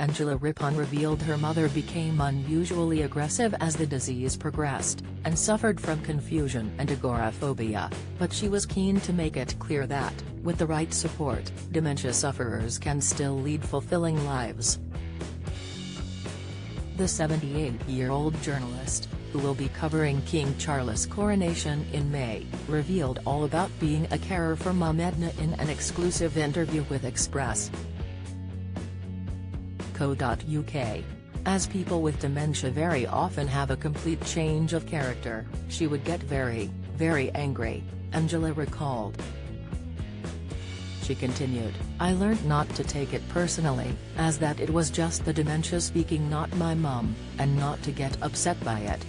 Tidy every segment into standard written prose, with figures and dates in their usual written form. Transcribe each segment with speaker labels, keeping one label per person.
Speaker 1: Angela Rippon revealed her mother became unusually aggressive as the disease progressed, and suffered from confusion and agoraphobia, but she was keen to make it clear that, with the right support, dementia sufferers can still lead fulfilling lives. The 78-year-old journalist, who will be covering King Charles' coronation in May, revealed all about being a carer for Mum Edna in an exclusive interview with Express.co.uk. As people with dementia very often have a complete change of character, she would get very, very angry, Angela recalled. She continued, "I learned not to take it personally, as that it was just the dementia speaking, not my mum, and not to get upset by it."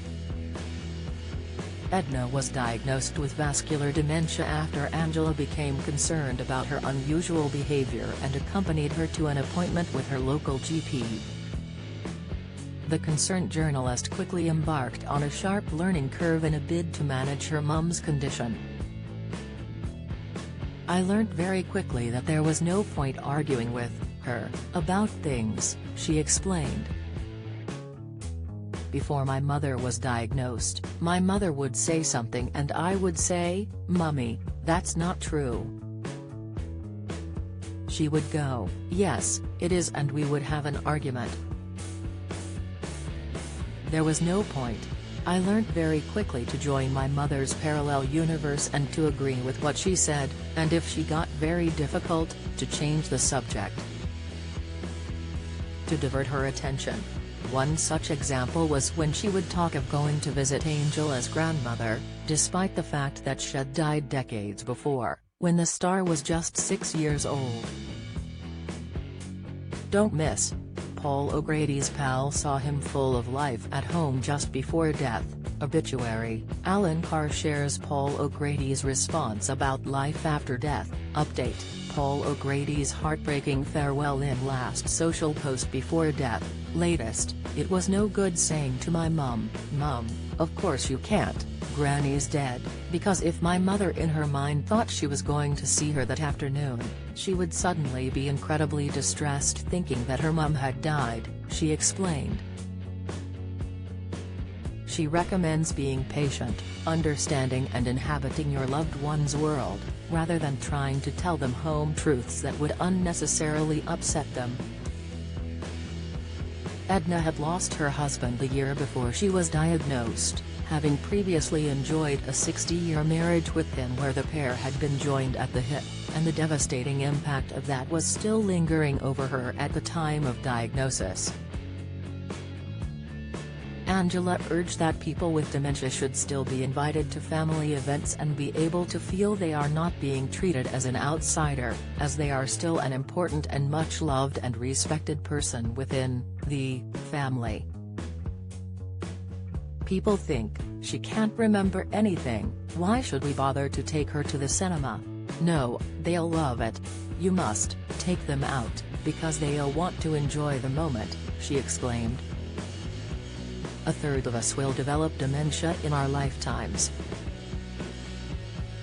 Speaker 1: Edna was diagnosed with vascular dementia after Angela became concerned about her unusual behavior and accompanied her to an appointment with her local GP. The concerned journalist quickly embarked on a sharp learning curve in a bid to manage her mum's condition. "I learnt very quickly that there was no point arguing with her about things," she explained. "Before my mother was diagnosed, my mother would say something and I would say, 'Mummy, that's not true.' She would go, 'Yes, it is,' and we would have an argument. There was no point. I learnt very quickly to join my mother's parallel universe and to agree with what she said, and if she got very difficult, to change the subject. To divert her attention. One such example was when she would talk of going to visit Angela's grandmother, despite the fact that she'd died decades before, when the star was just 6 years old. Don't miss. Paul O'Grady's pal saw him full of life at home just before death. Obituary, Alan Carr shares Paul O'Grady's response about life after death. Update, Paul O'Grady's heartbreaking farewell in last social post before death. Latest, "It was no good saying to my mum, 'Mum, of course you can't, Granny's dead,' because if my mother in her mind thought she was going to see her that afternoon, she would suddenly be incredibly distressed thinking that her mum had died," she explained. She recommends being patient, understanding and inhabiting your loved one's world, rather than trying to tell them home truths that would unnecessarily upset them. Edna had lost her husband the year before she was diagnosed, having previously enjoyed a 60-year marriage with him where the pair had been joined at the hip, and the devastating impact of that was still lingering over her at the time of diagnosis. Angela urged that people with dementia should still be invited to family events and be able to feel they are not being treated as an outsider, as they are still an important and much loved and respected person within the family. "People think, she can't remember anything, why should we bother to take her to the cinema? No, they'll love it. You must take them out, because they'll want to enjoy the moment," she exclaimed. "A third of us will develop dementia in our lifetimes.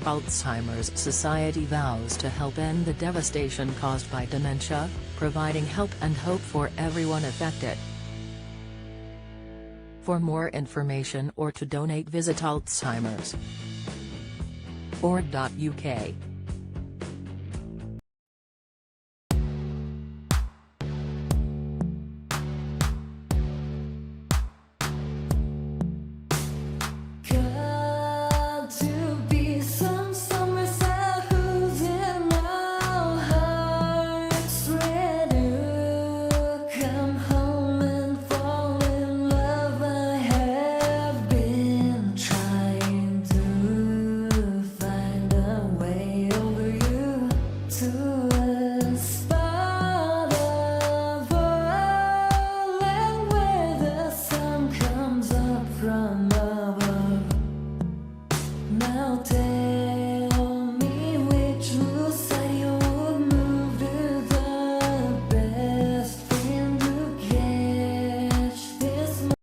Speaker 1: Alzheimer's Society vows to help end the devastation caused by dementia, providing help and hope for everyone affected." For more information or to donate, visit alzheimers.org.uk.
Speaker 2: From